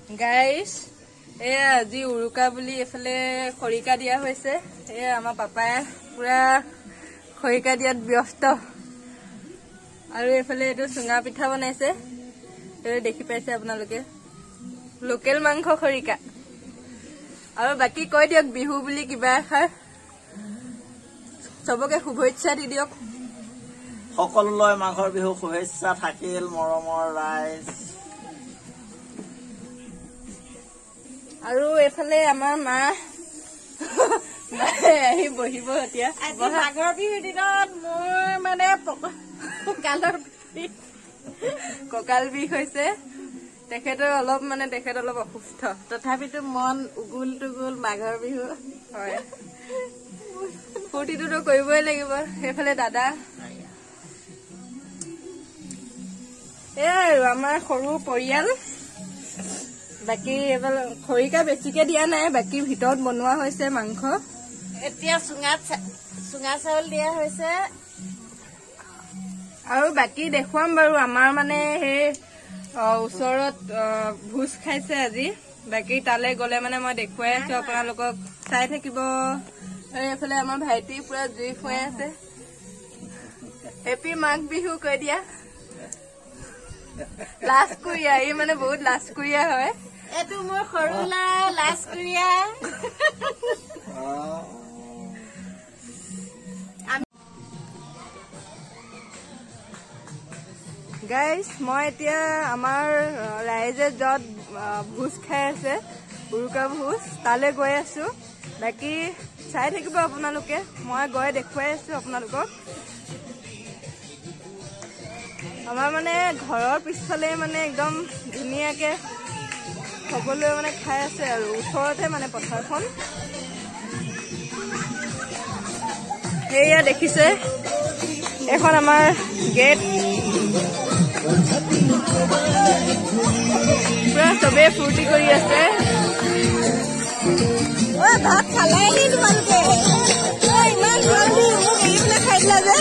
guys আজি উৰুকা বুলি এফালে খৰিকা দিয়া হৈছে আমাৰ পাপাই পুৰা খৰিকা দিয়াত ব্যস্ত আৰু এফালে এটো সুঙা পিঠা বনাইছে দেখি পাইছে আপোনালোকে লোকেল মাংস খৰিকা আৰু বাকি কৈ দিয়ক বিহু বুলি কিবা খাই সবকে শুভেচ্ছা দি দিয়ক সকলোলৈ মাঘৰ বিহু শুভেচ্ছা থাকিল মৰমৰ ৰাইজ আৰু এফালে আমাৰ মা আহি বহিব এতিয়া মাঘৰ বিহুৰ দিনত মোৰ মানে কঁকাল বিষ হৈছে তেখেতৰ অলপ অসুস্থ তথাপিতো মন উগুল টুগুল মাঘৰ বিহু হয় ফূৰ্তিটো কৰিবই লাগিব সেইফালে দাদা আৰু আমাৰ সৰু পৰিয়াল বাকি এবাৰ খৰিকা বেছিকে দিয়া নাই বাকি ভিতৰত বনোৱা হৈছে মাংস এতিয়া চুঙা চাউল দিয়া হৈছে আৰু বাকি দেখুৱাম বাৰু আমাৰ মানে সেই ওচৰত ভোজ খাইছে আজি বাকি তালে গলে মানে মই দেখুৱাই আছো আপোনালোকক চাই থাকিব আৰু এফালে আমাৰ ভাইটি পুৰা জুই ফুৱাই আছে হেপী মাঘ বিহু কৈ দিয়া লাষ্ট কুৰিয়া ই মানে বহুত লাষ্ট কুৰিয়া হয় এইটো মোৰ সৰু লাষ্ট কুৰিয়া গাইজ মই এতিয়া আমাৰ ৰাইজে য'ত ভোজ খাই আছে উৰুকা ভোজ তালৈ গৈ আছো বাকি চাই থাকিব আপোনালোকে মই গৈ দেখুৱাই আছো আপোনালোকক আমাৰ মানে ঘৰৰ পিছফালে মানে একদম ধুনীয়াকে সকলোৱে মানে খাই আছে আৰু ওচৰতে মানে পথাৰখন এয়া দেখিছে এখন আমাৰ গেট পুৰা চবে ফূৰ্তি কৰি আছে ভাত খালে তোমালোকে ইমান জলদি মোক এৰি পেলাই খাই দিলা যে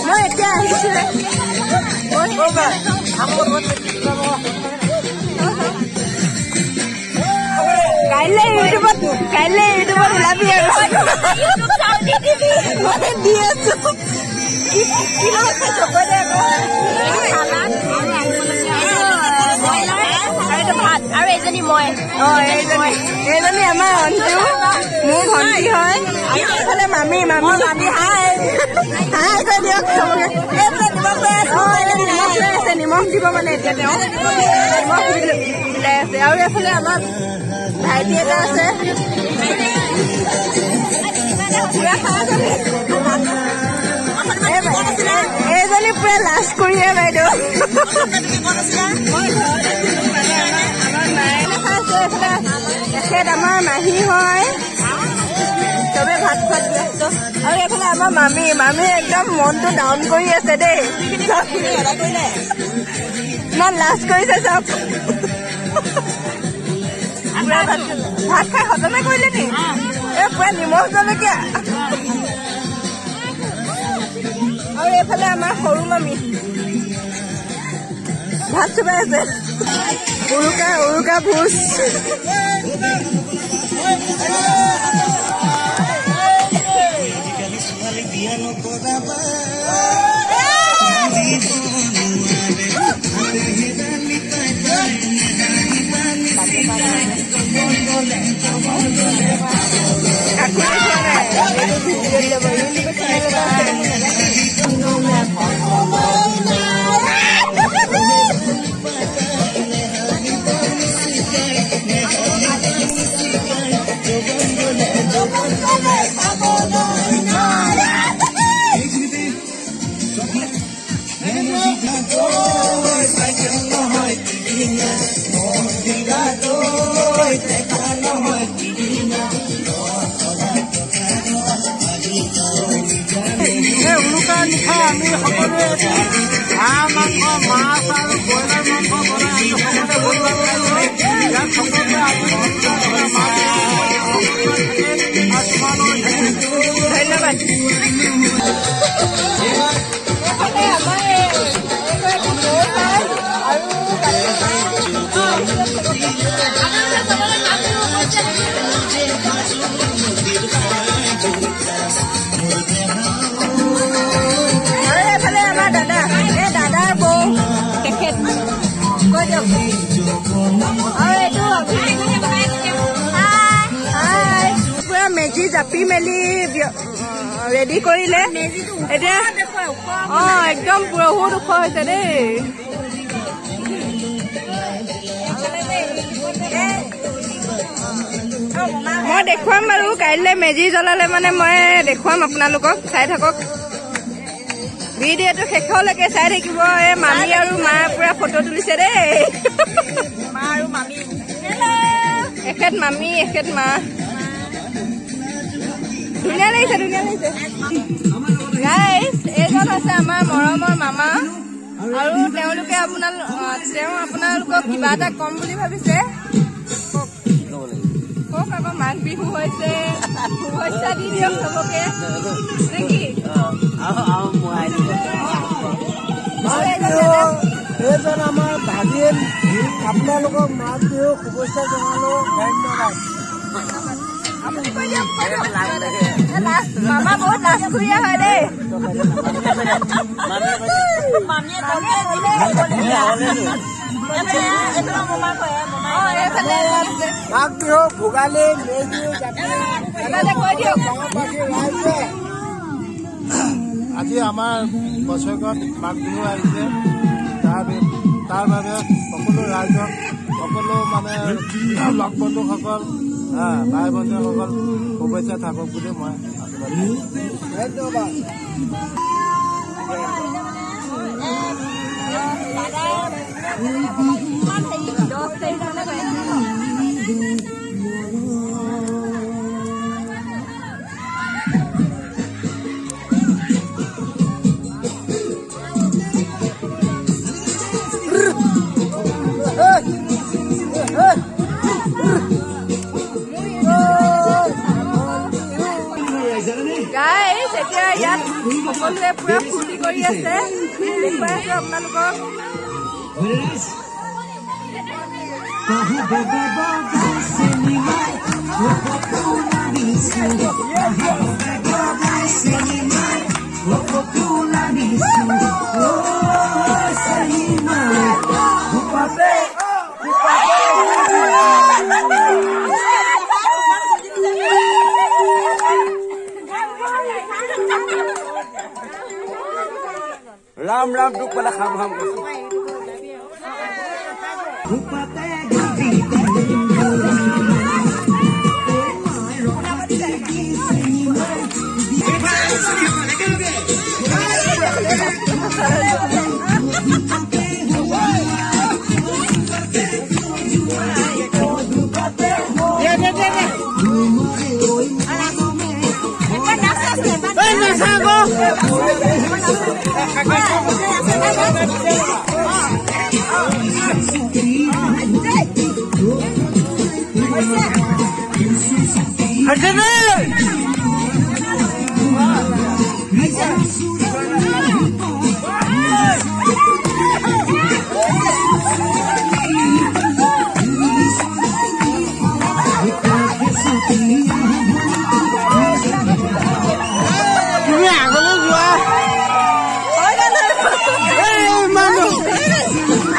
মই এতিয়া আহিছো কাইলে ইউটিউবত ওলাবি আৰু দি আছো ভাত আৰু এজনী মই এইজনী আমাৰ অন্তু মোৰ ভণ্টি হয় এইফালে মামী হাই কৈ দিয়ক নিমখ দিব মানে এতিয়া তেওঁ নিমখ মিলাই আছে আৰু এইফালে আমাৰ ভাইটি এটা আছে এইজনী পুৰা লাজ কৰিয়ে বাইদেউ তেখেত আমাৰ মাহী হয় চবে ভাত খোৱাত ব্যস্ত আৰু এইফালে আমাৰ মামী একদম মনটো ডাউন কৰি আছে দেই ইমান লাজ কৰিছে চব ভাত খাই খতমে কৰিলে নি পুৰা নিমখ জলকীয়া আৰু এইফালে আমাৰ সৰু মামী ভাত চুবাই আছে উৰুকা ভোজ উৰুকা নিশা আমি সকলোৱে হাঁহ মাংস মাছ আৰু ব্ৰইলাৰ মাংস বনাই আমি সকলোৱে ইয়াত সকলোৱে ধন্যবাদ জাপি মেলি ৰেডি কৰিলে এতিয়া একদম বহুত ওখ হৈছে দেই মই দেখুৱাম বাৰু কাইলৈ মেজি জ্বলালে মানে মই দেখুৱাম আপোনালোকক চাই থাকক ভিডিঅ'টো শেষলৈকে চাই থাকিব এই মামী আৰু মাৰ পুৰা ফটো তুলিছে দেই মা আৰু মামী এখেত মামী এখেত মা ধুনীয়া লাগিছে গাইজ এইজন আছে আমাৰ মৰমৰ মামা আৰু তেওঁলোকে আপোনালোকক কিবা এটা কম বুলি ভাবিছে কওক আকৌ মাঘ বিহু হৈছে শুভেচ্ছা দি দিয়ক চবকে নেকি এইজন আমাৰ ভাগিন আপোনালোকক মাঘ বিহু শুভেচ্ছা জনালো ধন্যবাদ মামা বহুত লাজকুৰীয়া হয় দেই মাঘ বিহু ভোগালী আজি আমাৰ বছৰেকত মাঘ বিহু আহিছে তাৰ বাবে সকলো ৰাইজক সকলো মানে লগ বন্ধুসকল ভাই ভনীসকল শুভেচ্ছা থাকক বুলি মই ধন্যবাদ গাইজ এতিয়া ইয়াত সকলোৱে পুৰা ফূৰ্তি কৰি আছে দেখুৱাই আছো আপোনালোকক राम राम दुख वाला खाम खाम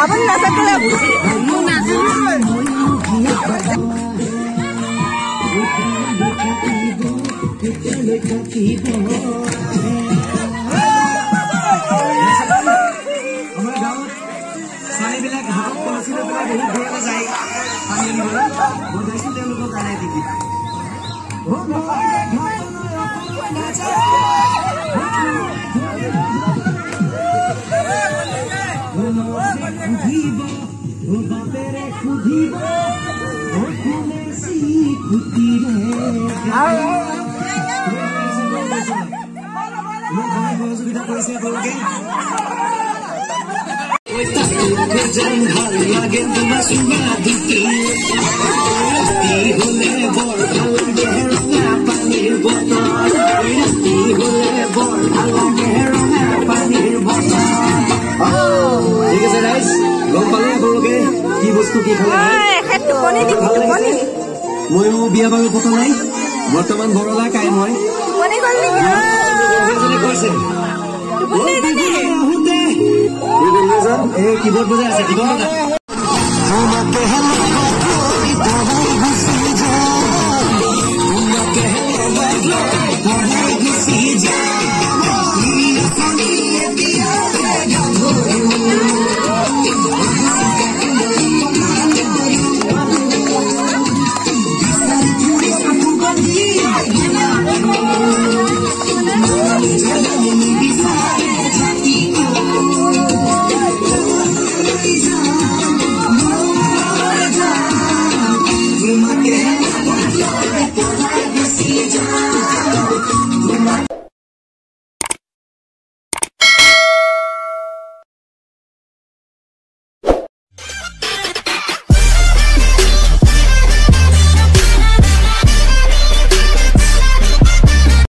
আপুনি নাচাকিলে ছোৱালীবিলাক হাতত কলচি লৈ পেলাই বহুত দূৰলৈ যায় পানী আনিবলৈ বজাইছো তেওঁলোকক জানাই দিবি সহযোগিতা কৰিছে তেওঁলোকে ঠিক আছে ৰাইজ গম পালে আপোনালোকে কি বস্তু কি খালে ময়ো বিয়া বাৰু পতা নাই বৰ্তমান বৰলা কাই মই কৈছে এই কিবোৰ্ড বজাই আছে বদলো পলাই গুচি যায়